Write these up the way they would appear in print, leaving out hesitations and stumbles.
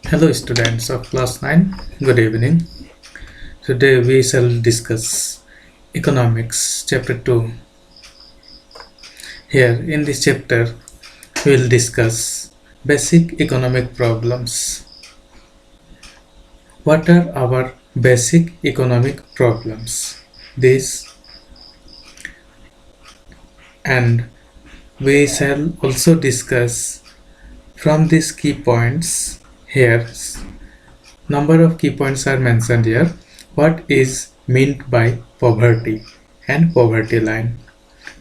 Hello students of class 9, good evening. Today we shall discuss economics chapter 2. Here in this chapter we will discuss basic economic problems. What are our basic economic problems? This, and we shall also discuss from these key points. Here number of key points are mentioned here. What is meant by poverty and poverty line?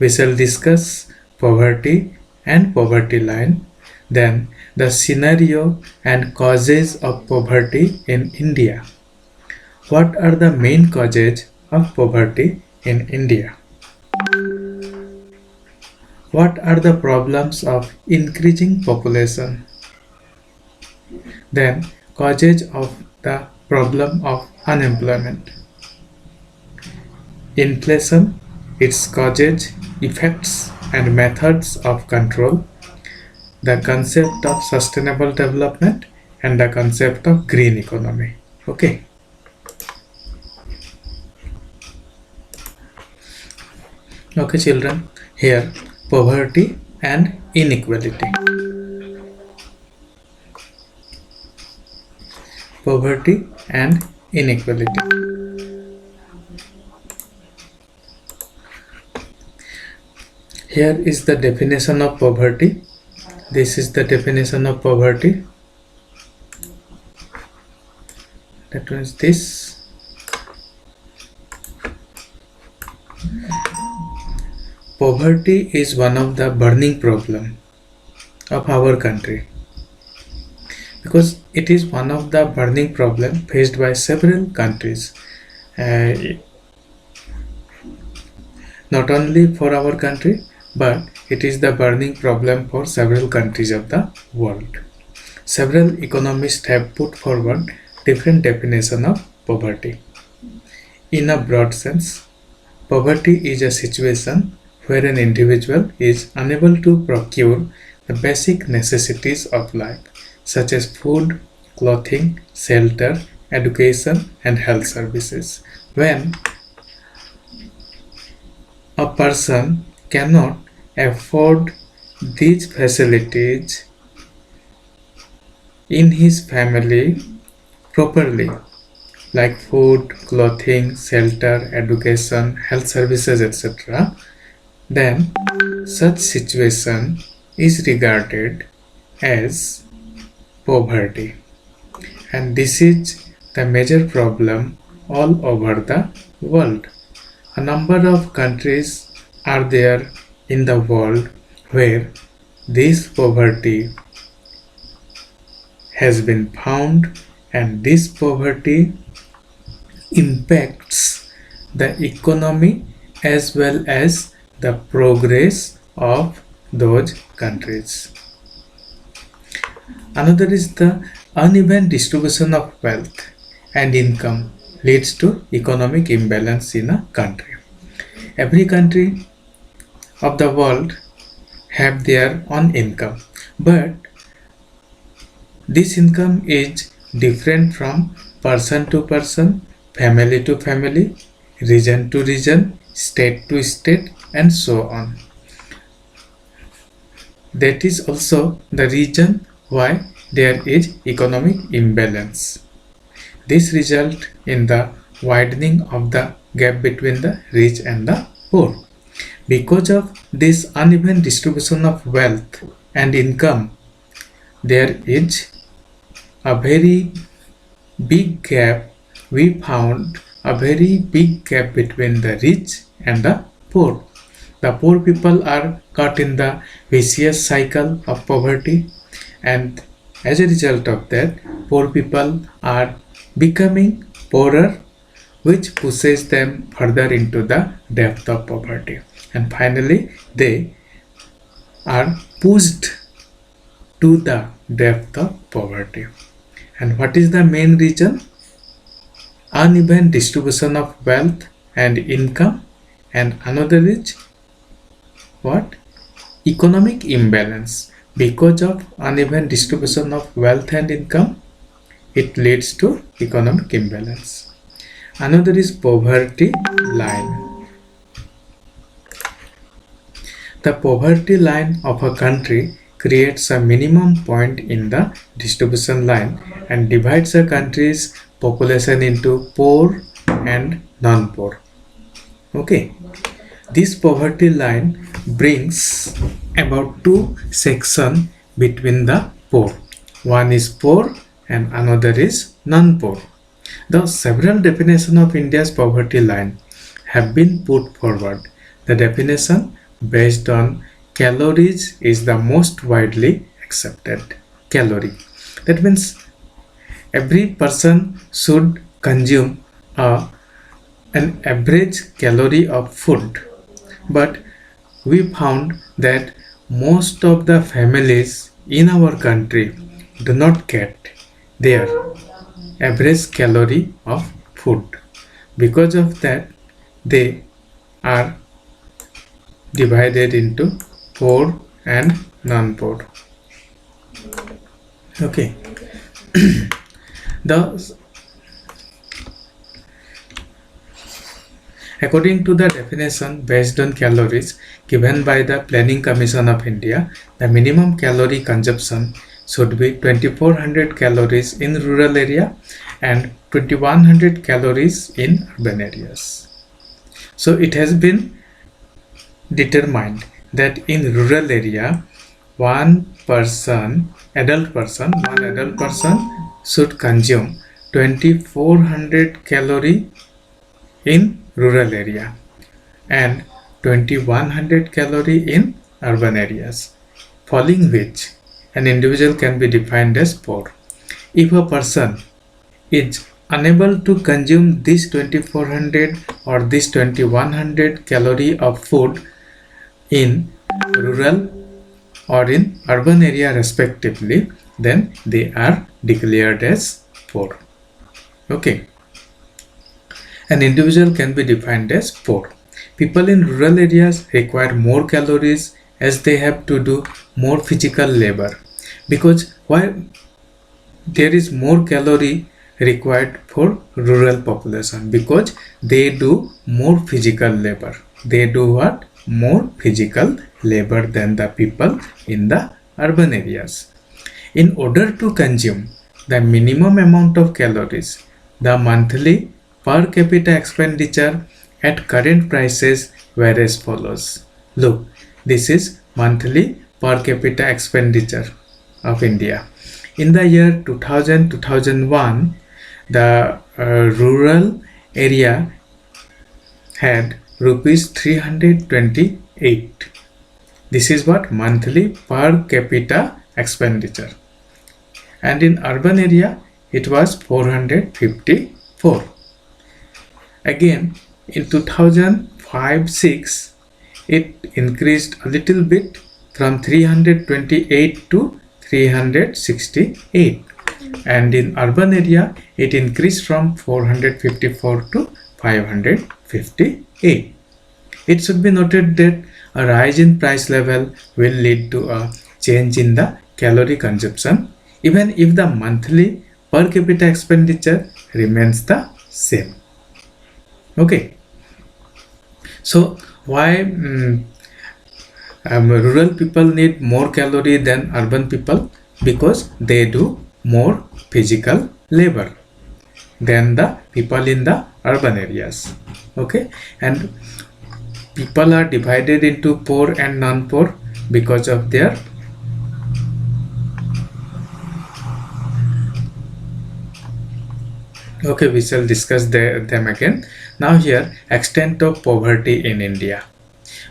We shall discuss poverty and poverty line. Then the scenario and causes of poverty in India. What are the main causes of poverty in India? What are the problems of increasing population? Then causes of the problem of unemployment. Inflation, its causes, effects and methods of control, the concept of sustainable development and the concept of green economy. Okay. Okay children, here poverty and inequality. Poverty and inequality. Here is the definition of poverty. This is the definition of poverty. That means this. Poverty is one of the burning problem of our country, because it is one of the burning problem faced by several countries, not only for our country, but it is the burning problem for several countries of the world. Several economists have put forward different definition of poverty. In a broad sense, poverty is a situation where an individual is unable to procure the basic necessities of life, such as food, clothing, shelter, education, and health services. When a person cannot afford these facilities in his family properly, like food, clothing, shelter, education, health services, etc., then such situation is regarded as poverty, and this is the major problem all over the world. A number of countries are there in the world where this poverty has been found, and this poverty impacts the economy as well as the progress of those countries. Another is the uneven distribution of wealth and income leads to economic imbalance in a country. Every country of the world have their own income, but this income is different from person to person, family to family, region to region, state to state, and so on. That is also the reason why there is economic imbalance. This results in the widening of the gap between the rich and the poor. Because of this uneven distribution of wealth and income, there is a very big gap. We found a very big gap between the rich and the poor. The poor people are caught in the vicious cycle of poverty, and as a result of that, poor people are becoming poorer, which pushes them further into the depth of poverty, and finally they are pushed to the depth of poverty. And what is the main reason? Uneven distribution of wealth and income, and another is what? Economic imbalance. Because of uneven distribution of wealth and income, it leads to economic imbalance. Another is poverty line. The poverty line of a country creates a minimum point in the distribution line and divides a country's population into poor and non-poor. Okay, this poverty line brings about two sections between the poor. One is poor and another is non-poor. The several definitions of India's poverty line have been put forward. The definition based on calories is the most widely accepted. Calorie. That means every person should consume an average calorie of food. But we found that most of the families in our country do not get their average calorie of food. Because of that, they are divided into poor and non-poor. Okay. According to the definition based on calories given by the Planning Commission of India, the minimum calorie consumption should be 2400 calories in rural area and 2100 calories in urban areas. So it has been determined that in rural area, one adult person should consume 2400 calorie in rural area and 2100 calorie in urban areas, following which an individual can be defined as poor. If a person is unable to consume this 2400 or this 2100 calorie of food in rural or in urban area respectively, then they are declared as poor. Okay. An individual can be defined as poor. People in rural areas require more calories as they have to do more physical labor. Because why there is more calorie required for rural population? Because they do more physical labor. They do what? More physical labor than the people in the urban areas. In order to consume the minimum amount of calories, the monthly per capita expenditure at current prices were as follows. Look, this is monthly per capita expenditure of India. In the year 2000-2001, the rural area had rupees 328. This is what monthly per capita expenditure. And in urban area, it was 454. Again, in 2005-06, it increased a little bit from 328 to 368. And in urban area, it increased from 454 to 558. It should be noted that a rise in price level will lead to a change in the calorie consumption, even if the monthly per capita expenditure remains the same. Okay, so why rural people need more calorie than urban people? Because they do more physical labor than the people in the urban areas. Okay, and people are divided into poor and non-poor because of their okay, we shall discuss them again. Now here, extent of poverty in India.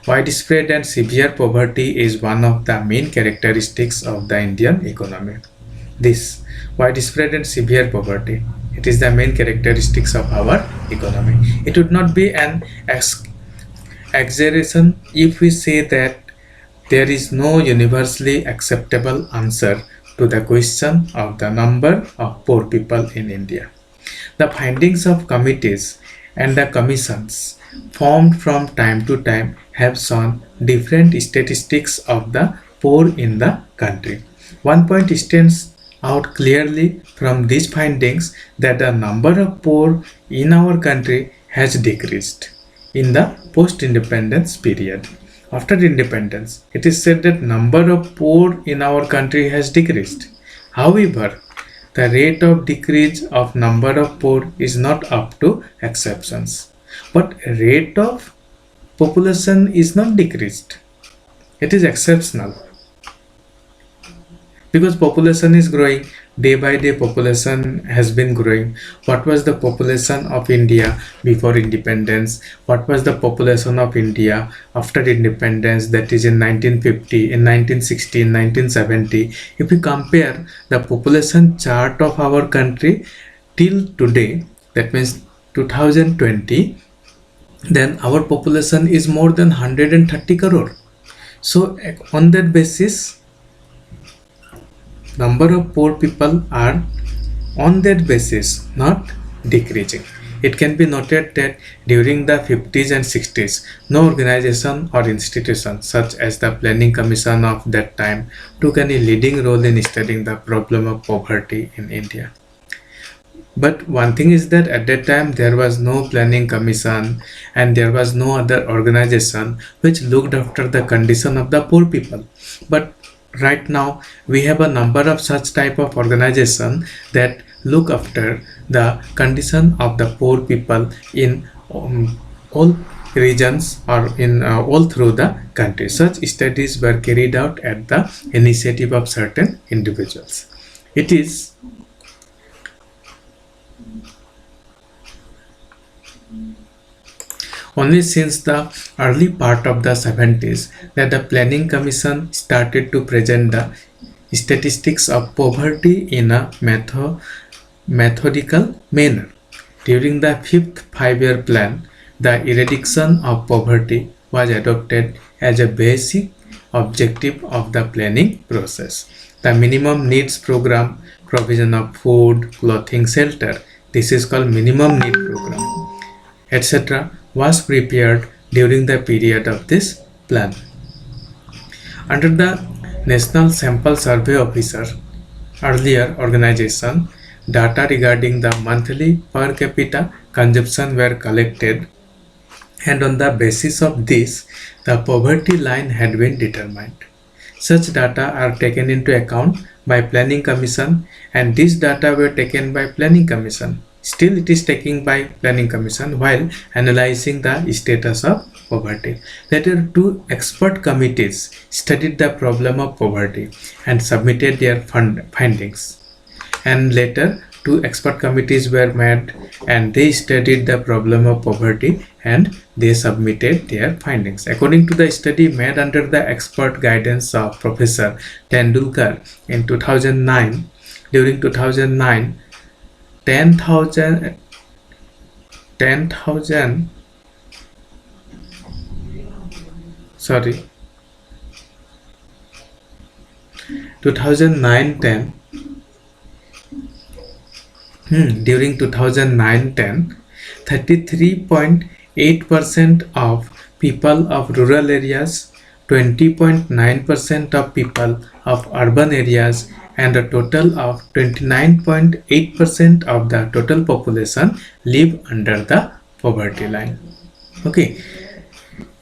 Widespread and severe poverty is one of the main characteristics of the Indian economy. This widespread and severe poverty, it is the main characteristics of our economy. It would not be an exaggeration if we say that there is no universally acceptable answer to the question of the number of poor people in India. The findings of committees and the commissions formed from time to time have shown different statistics of the poor in the country. One point stands out clearly from these findings that the number of poor in our country has decreased in the post-independence period. After independence, it is said that number of poor in our country has decreased. However, the rate of decrease of number of poor is not up to exceptions, but rate of population is not decreased. It is exceptional because population is growing day by day. Population has been growing. What was the population of India before independence? What was the population of India after independence, that is in 1950, in 1960, in 1970? If we compare the population chart of our country till today, that means 2020, then our population is more than 130 crore. So on that basis, number of poor people are on that basis not decreasing. It can be noted that during the 50s and 60s, no organization or institution such as the Planning Commission of that time took any leading role in studying the problem of poverty in India. But one thing is that at that time there was no planning commission and there was no other organization which looked after the condition of the poor people. But right now we have a number of such type of organization that look after the condition of the poor people in all regions or in all through the country. Such studies were carried out at the initiative of certain individuals. It is only since the early part of the 70s that the Planning Commission started to present the statistics of poverty in a methodical manner. During the fifth five-year plan, the eradication of poverty was adopted as a basic objective of the planning process. The minimum needs program, provision of food, clothing, shelter, this is called minimum need program, etc., was prepared during the period of this plan. Under the National Sample Survey Officer, earlier organization, data regarding the monthly per capita consumption were collected, and on the basis of this, the poverty line had been determined. Such data are taken into account by Planning Commission, and these data were taken by Planning Commission. Still it is taken by Planning Commission while analyzing the status of poverty. Later, two expert committees studied the problem of poverty and submitted their findings. And later, two expert committees were made and they studied the problem of poverty and they submitted their findings. According to the study made under the expert guidance of Professor Tendulkar in 2009, during 2009, 10,000 2009-10 during 2009-10, 33.8% of people of rural areas, 20.9% of people of urban areas, and a total of 29.8% of the total population live under the poverty line. Okay,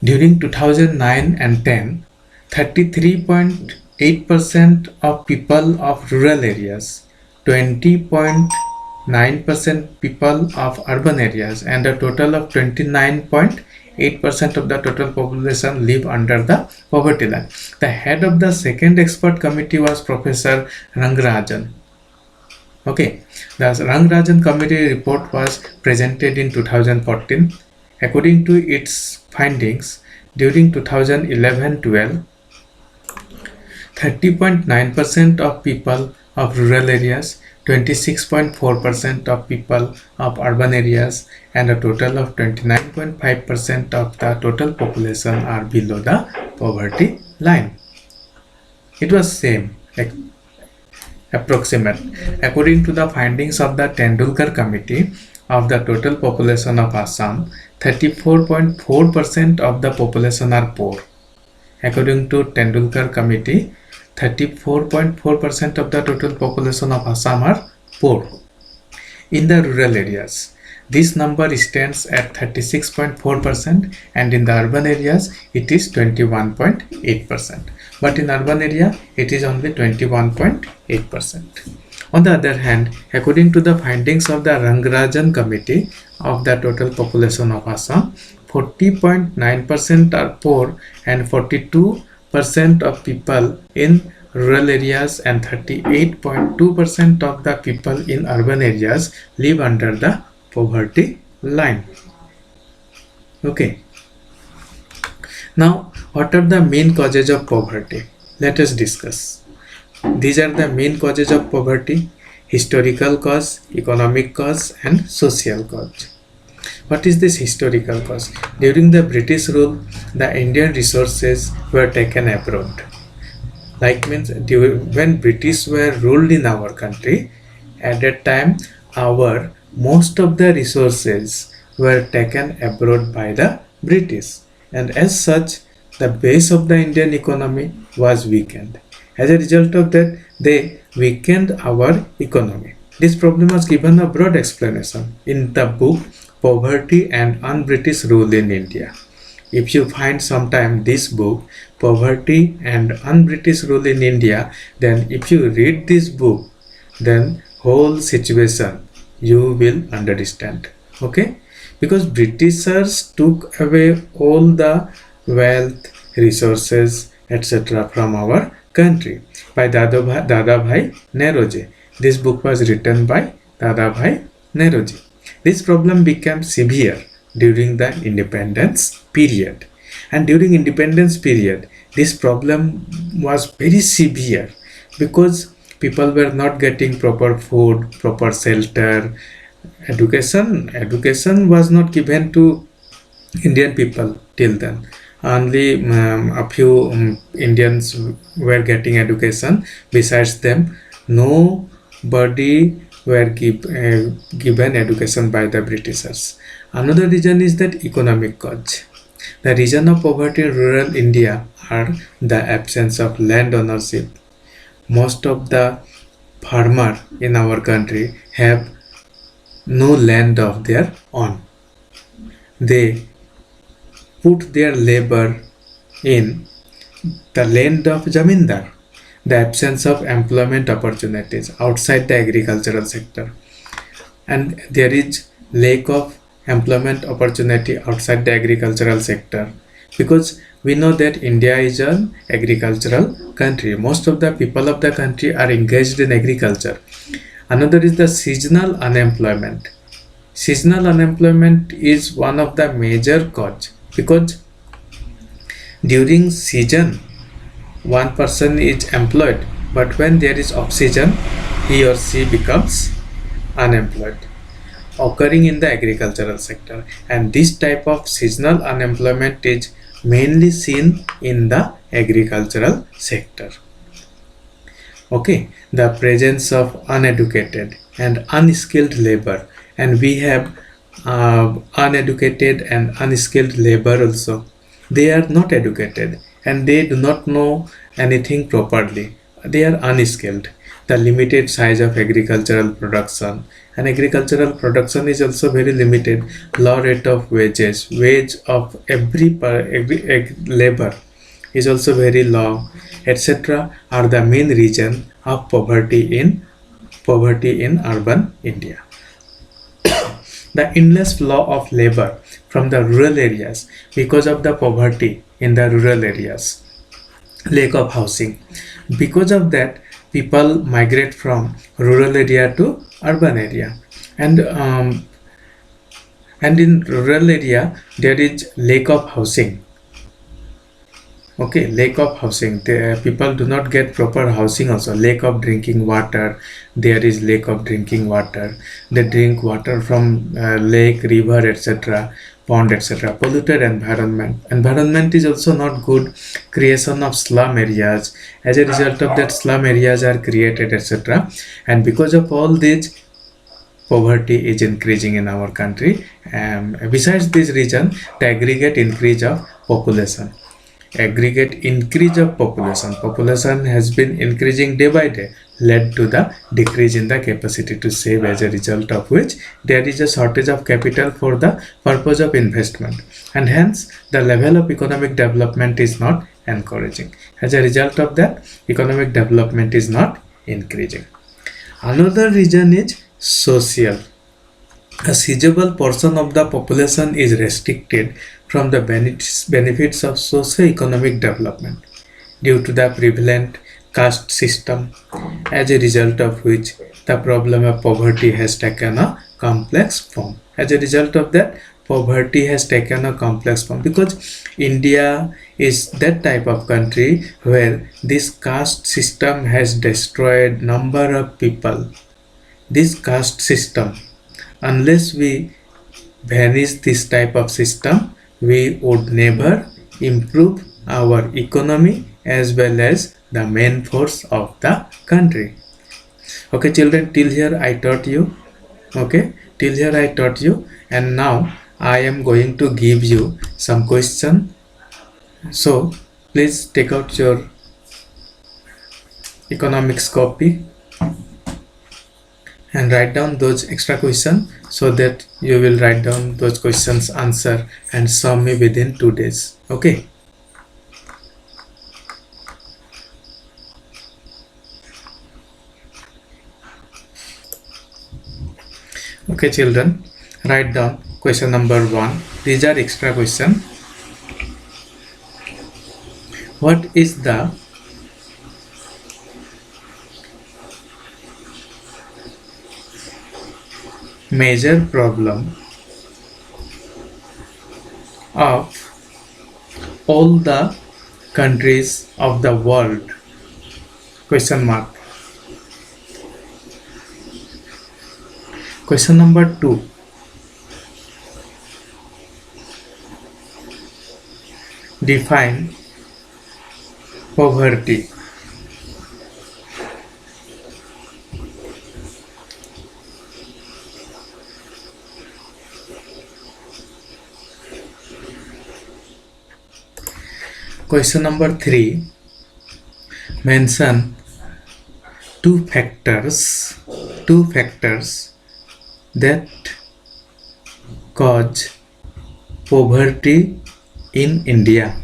during 2009 and 10, 33.8% of people of rural areas, 20.9% people of urban areas, and a total of 29.8% of the total population live under the poverty line. The head of the second expert committee was Professor Rangarajan. Okay, the Rangarajan committee report was presented in 2014. According to its findings, during 2011-12, 30.9% of people of rural areas, 26.4% of people of urban areas, and a total of 29.5% of the total population are below the poverty line. It was same, approximate. According to the findings of the Tendulkar committee, of the total population of Assam, 34.4% of the population are poor. According to Tendulkar committee, 34.4% of the total population of Assam are poor. In the rural areas, this number stands at 36.4%, and in the urban areas it is 21.8%. But in urban area it is only 21.8%. On the other hand, according to the findings of the Rangarajan Committee of the total population of Assam, 40.9% are poor and 42% of people in rural areas and 38.2% of the people in urban areas live under the poverty line. Okay. Now, what are the main causes of poverty? Let us discuss. These are the main causes of poverty: historical cause, economic cause, and social cause. What is this historical cause? During the British rule, the Indian resources were taken abroad. Like means when British were ruled in our country, at that time most of the resources were taken abroad by the British, and as such the base of the Indian economy was weakened. As a result of that, they weakened our economy. This problem was given a broad explanation in the book Poverty and Un-British Rule in India. If you find sometime this book, Poverty and Un-British Rule in India, then if you read this book, then whole situation you will understand. Okay? Because Britishers took away all the wealth, resources, etc. from our country by Dadabhai Naoroji. This book was written by Dadabhai Naoroji. This problem became severe during the independence period, and during independence period this problem was very severe because people were not getting proper food, proper shelter, education was not given to Indian people till then. Only a few Indians were getting education. Besides them, nobody were given education by the Britishers. Another reason is that economic cause. The reason of poverty in rural India are the absence of land ownership. Most of the farmers in our country have no land of their own. They put their labor in the land of Jamindar. The absence of employment opportunities outside the agricultural sector, and there is lack of employment opportunity outside the agricultural sector because we know that India is an agricultural country. Most of the people of the country are engaged in agriculture. Another is the seasonal unemployment. Seasonal unemployment is one of the major cause because during season one person is employed, but when there is off season he or she becomes unemployed, occurring in the agricultural sector. And this type of seasonal unemployment is mainly seen in the agricultural sector. Okay, the presence of uneducated and unskilled labor, and we have uneducated and unskilled labor also. They are not educated and they do not know anything properly. They are unskilled. The limited size of agricultural production, and agricultural production is also very limited. Low rate of wages, wage of every labor is also very low, etc. are the main reason of poverty in urban India. The endless flow of labor from the rural areas because of the poverty in the rural areas, lack of housing. Because of that, people migrate from rural area to urban area, and in rural area there is lack of housing. Okay, lack of housing. People do not get proper housing also. Lack of drinking water. There is lack of drinking water. They drink water from lake, river, etc., pond, etc. Polluted environment. Environment is also not good. Creation of slum areas. As a result of that, slum areas are created, etc. And because of all this, poverty is increasing in our country. Besides this reason, the aggregate increase of population. aggregate increase of population. Population has been increasing day by day, led to the decrease in the capacity to save, as a result of which there is a shortage of capital for the purpose of investment, and hence the level of economic development is not encouraging. As a result of that, economic development is not increasing. Another reason is social. A sizable portion of the population is restricted from the benefits of socio-economic development due to the prevalent caste system, as a result of which the problem of poverty has taken a complex form. As a result of that, poverty has taken a complex form because India is that type of country where this caste system has destroyed number of people. This caste system, unless we banish this type of system, we would never improve our economy as well as the main force of the country. Okay children, till here I taught you. Okay, till here I taught you, and now I am going to give you some question. So please take out your economics copy and write down those extra questions so that you will write down those questions answer and sum me within 2 days. Okay. Okay children, write down question number 1. These are extra question. What is the major problem of all the countries of the world? Question mark. Question number 2. Define poverty. Question number 3. Mention two factors that cause poverty in India.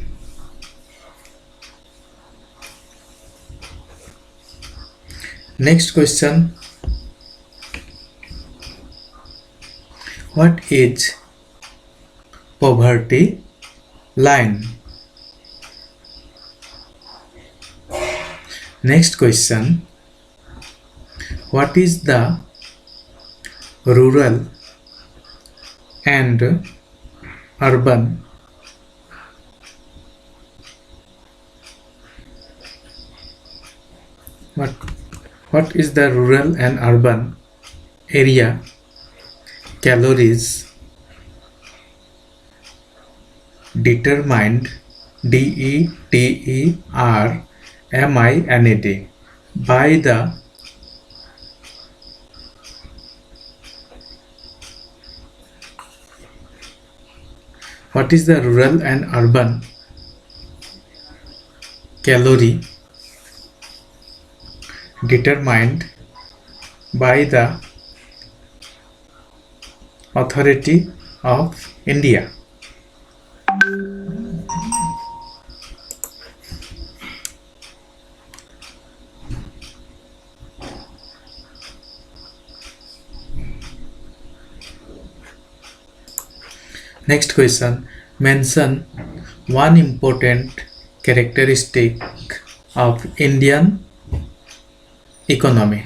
Next question. What is poverty line? Next question. What is the rural and urban what is the rural and urban area calories determined DETERMINED by the what is the rural and urban calorie determined by the Authority of India? Next question. Mention one important characteristic of Indian economy.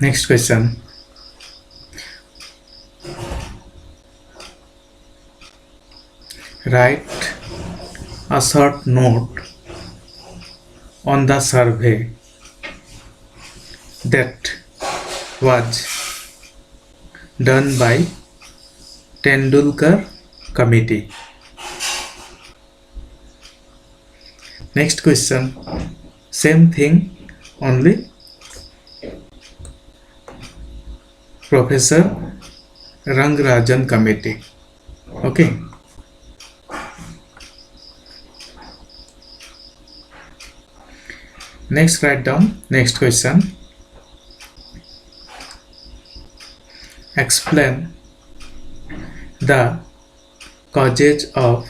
Next question. Write a short note on the survey that was done by Tendulkar committee. Next question, same thing, only Professor Rangarajan committee. Okay. Next, write down next question. Explain the causes of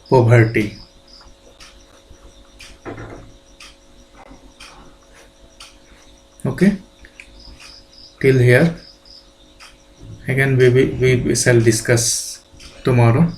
poverty. Okay. Till here. Again, we shall discuss tomorrow.